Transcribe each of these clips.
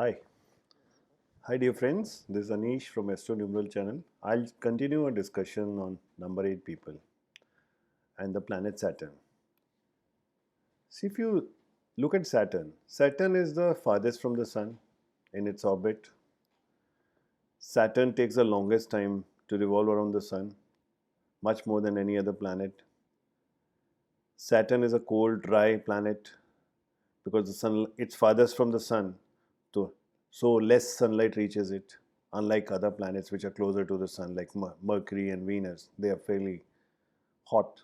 Hi. Hi dear friends, this is Anish from Astro Numeral channel. I'll continue our discussion on number 8 people and the planet Saturn. See, if you look at Saturn, Saturn is the farthest from the sun in its orbit. Saturn takes the longest time to revolve around the sun, much more than any other planet. Saturn is a cold, dry planet because the sun it's farthest from the sun, so less sunlight reaches it. Unlike other planets which are closer to the sun, like Mercury and Venus, they are fairly hot.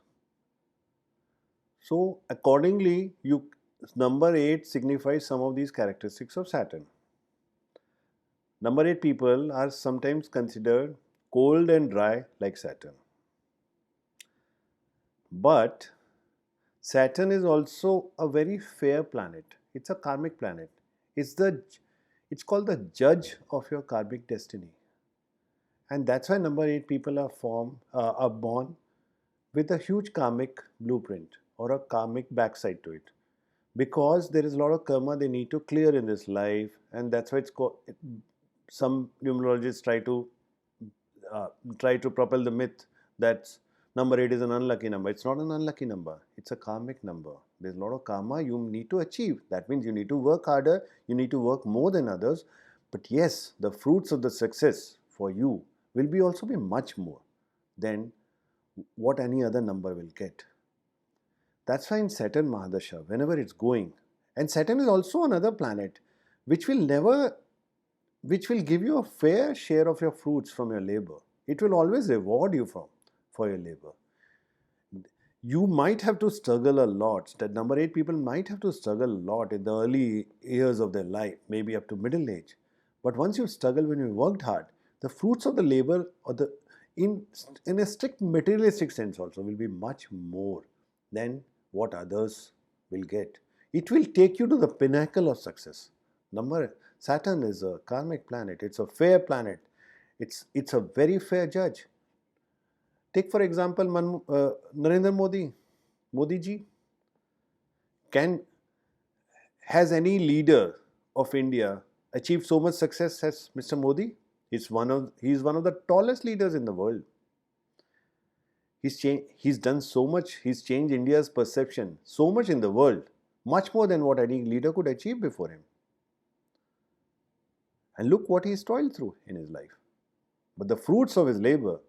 So accordingly, number 8 signifies some of these characteristics of Saturn. Number 8 people are sometimes considered cold and dry like Saturn. But Saturn is also a very fair planet. It's a karmic planet. It's called the judge of your karmic destiny. And that's why number 8 people are born with a huge karmic blueprint or a karmic backside to it, because there is a lot of karma they need to clear in this life, and that's why it's called. Some numerologists try to propel the myth that number 8 is an unlucky number. It's not an unlucky number. It's a karmic number. There's a lot of karma you need to achieve. That means you need to work harder. You need to work more than others. But yes, the fruits of the success for you will be also be much more than what any other number will get. That's why in Saturn Mahadasha, whenever it's going, and Saturn is also another planet which will never, which will give you a fair share of your fruits from your labor. It will always reward you for your labor. You might have to struggle a lot. That number 8 people might have to struggle a lot in the early years of their life, maybe up to middle age. But once you struggle, when you worked hard, the fruits of the labor or the in in a strict materialistic sense also will be much more than what others will get. It will take you to the pinnacle of success. Saturn is a karmic planet. It's a fair planet. It's a very fair judge. Take for example Narendra Modi ji. Can Has any leader of India achieved so much success as Mr. Modi? He's one of the tallest leaders in the world. He's done so much. He's changed India's perception so much in the world, much more than what any leader could achieve before him. And look what he's toiled through in his life. But the fruits of his labor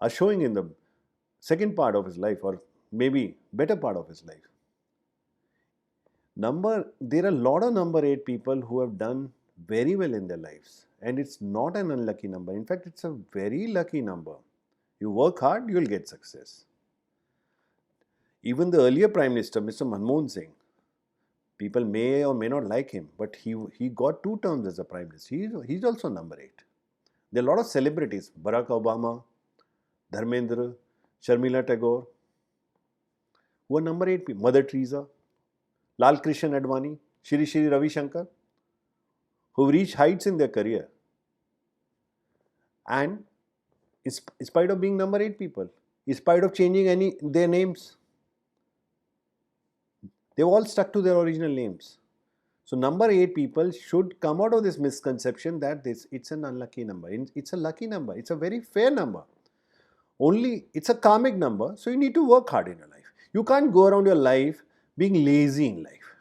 are showing in the second part of his life, or maybe better part of his life. There are a lot of number 8 people who have done very well in their lives, and it's not an unlucky number. In fact, it's a very lucky number. You work hard, you'll get success. Even the earlier Prime Minister, Mr. Manmohan Singh, people may or may not like him, but he got 2 terms as a Prime Minister. He's also number 8. There are a lot of celebrities, Barack Obama, Dharmendra, Sharmila Tagore, who are number 8 people, Mother Teresa, Lal Krishna Advani, Shri Shri Ravi Shankar, who reached heights in their career. And in spite of being number 8 people, in spite of changing their names, they've all stuck to their original names. So number 8 people should come out of this misconception that it's an unlucky number. It's a lucky number. It's a very fair number. Only it's a karmic number, so you need to work hard in your life. You can't go around your life being lazy in life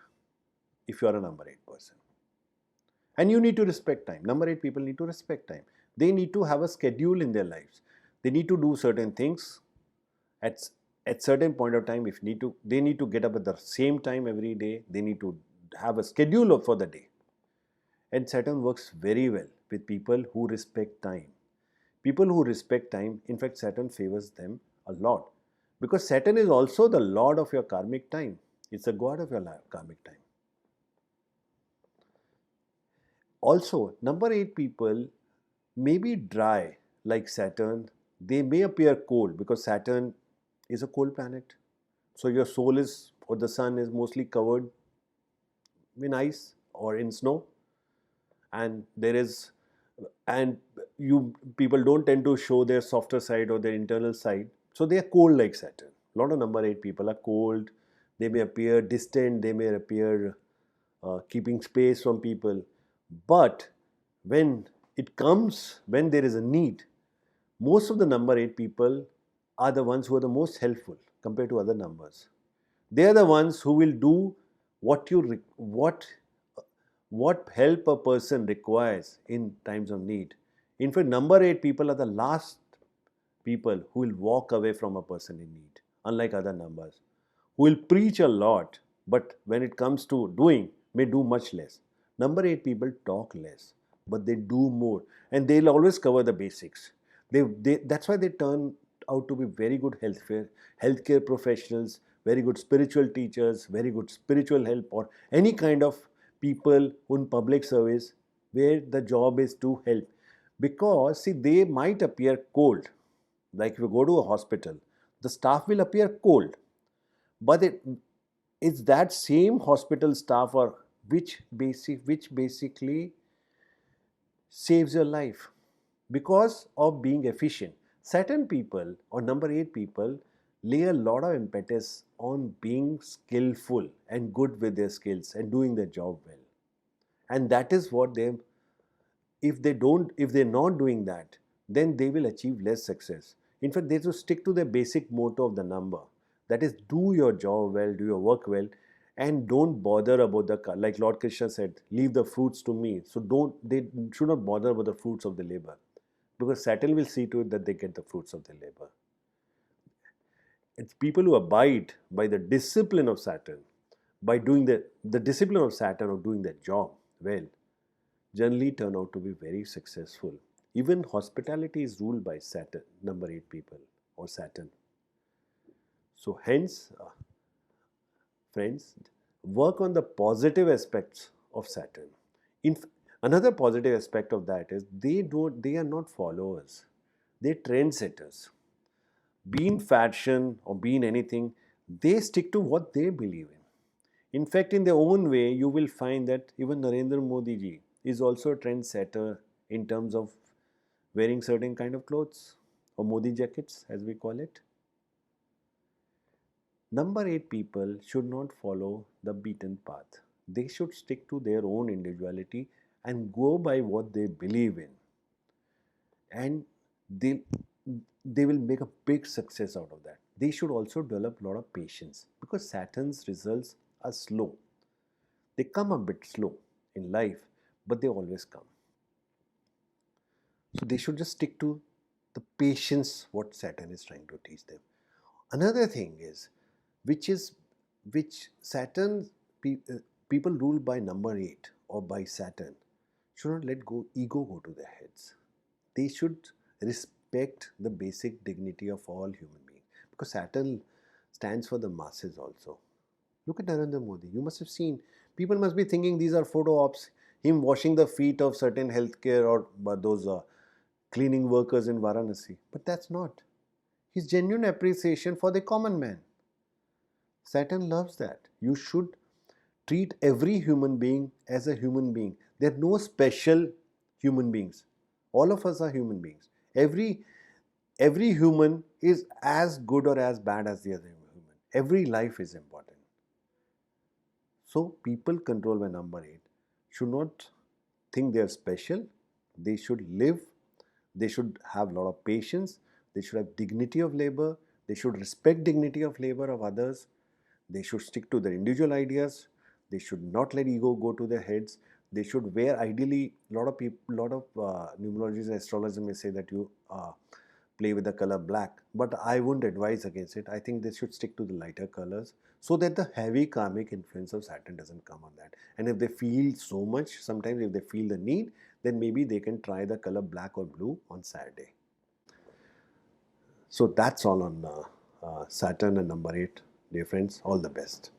if you are a number 8 person. And you need to respect time. Number 8 people need to respect time. They need to have a schedule in their lives. They need to do certain things at certain point of time. They need to get up at the same time every day. They need to have a schedule for the day. And Saturn works very well with people who respect time. People who respect time, in fact, Saturn favors them a lot, because Saturn is also the lord of your karmic time. It's the god of your karmic time. Also, number 8 people may be dry like Saturn. They may appear cold because Saturn is a cold planet. So your soul is, or the sun is mostly covered in ice or in snow. And you people don't tend to show their softer side or their internal side. So they are cold like Saturn. A lot of number 8 people are cold. They may appear distant. They may appear keeping space from people. But when when there is a need, most of the number 8 people are the ones who are the most helpful compared to other numbers. They are the ones who will do what help a person requires in times of need. In fact, number 8 people are the last people who will walk away from a person in need, unlike other numbers, who will preach a lot, but when it comes to doing, may do much less. Number 8 people talk less, but they do more, and they'll always cover the basics. That's why they turn out to be very good healthcare professionals, very good spiritual teachers, very good spiritual help, or any kind of people in public service where the job is to help. Because, see, they might appear cold. Like if you go to a hospital, the staff will appear cold, but it's that same hospital staff or which basically saves your life because of being efficient. Certain people or number 8 people lay a lot of impetus on being skillful and good with their skills and doing their job well. And that is what they, if they're not doing that, then they will achieve less success. In fact, they should stick to the basic motto of the number, that is, do your job well, do your work well, and don't bother about like Lord Krishna said, leave the fruits to me. So they should not bother about the fruits of the labor, because Saturn will see to it that they get the fruits of the labor. It's people who abide by the discipline of Saturn, by doing the discipline of Saturn of doing their job well, generally turn out to be very successful. Even hospitality is ruled by Saturn, number 8 people, or Saturn. So hence, friends, work on the positive aspects of Saturn. Another positive aspect of that is they are not followers, they're trendsetters. Be in fashion or be in anything, they stick to what they believe in. In fact, in their own way, you will find that even Narendra Modi ji is also a trendsetter in terms of wearing certain kind of clothes, or Modi jackets as we call it. Number 8 people should not follow the beaten path. They should stick to their own individuality and go by what they believe in. And they will make a big success out of that. They should also develop a lot of patience, because Saturn's results are slow. They come a bit slow in life, but they always come. So they should just stick to the patience what Saturn is trying to teach them. Another thing is, which Saturn, people ruled by number 8 or by Saturn should not let ego go to their heads. They should respect the basic dignity of all human beings, because Saturn stands for the masses also. Look at Narendra Modi. You must have seen, people must be thinking these are photo ops, him washing the feet of certain healthcare or those cleaning workers in Varanasi. But that's not. His genuine appreciation for the common man. Saturn loves that. You should treat every human being as a human being. There are no special human beings. All of us are human beings. Every human is as good or as bad as the other human. Every life is important. So people controlled by number 8 should not think they are special. They should live. They should have a lot of patience. They should have dignity of labor. They should respect dignity of labor of others. They should stick to their individual ideas. They should not let ego go to their heads. They should wear, ideally, a lot of numerologists and astrologers may say that you play with the color black, but I wouldn't advise against it. I think they should stick to the lighter colors so that the heavy karmic influence of Saturn doesn't come on that. And if they feel so much, sometimes if they feel the need, then maybe they can try the color black or blue on Saturday. So that's all on Saturn and number 8, dear friends. All the best.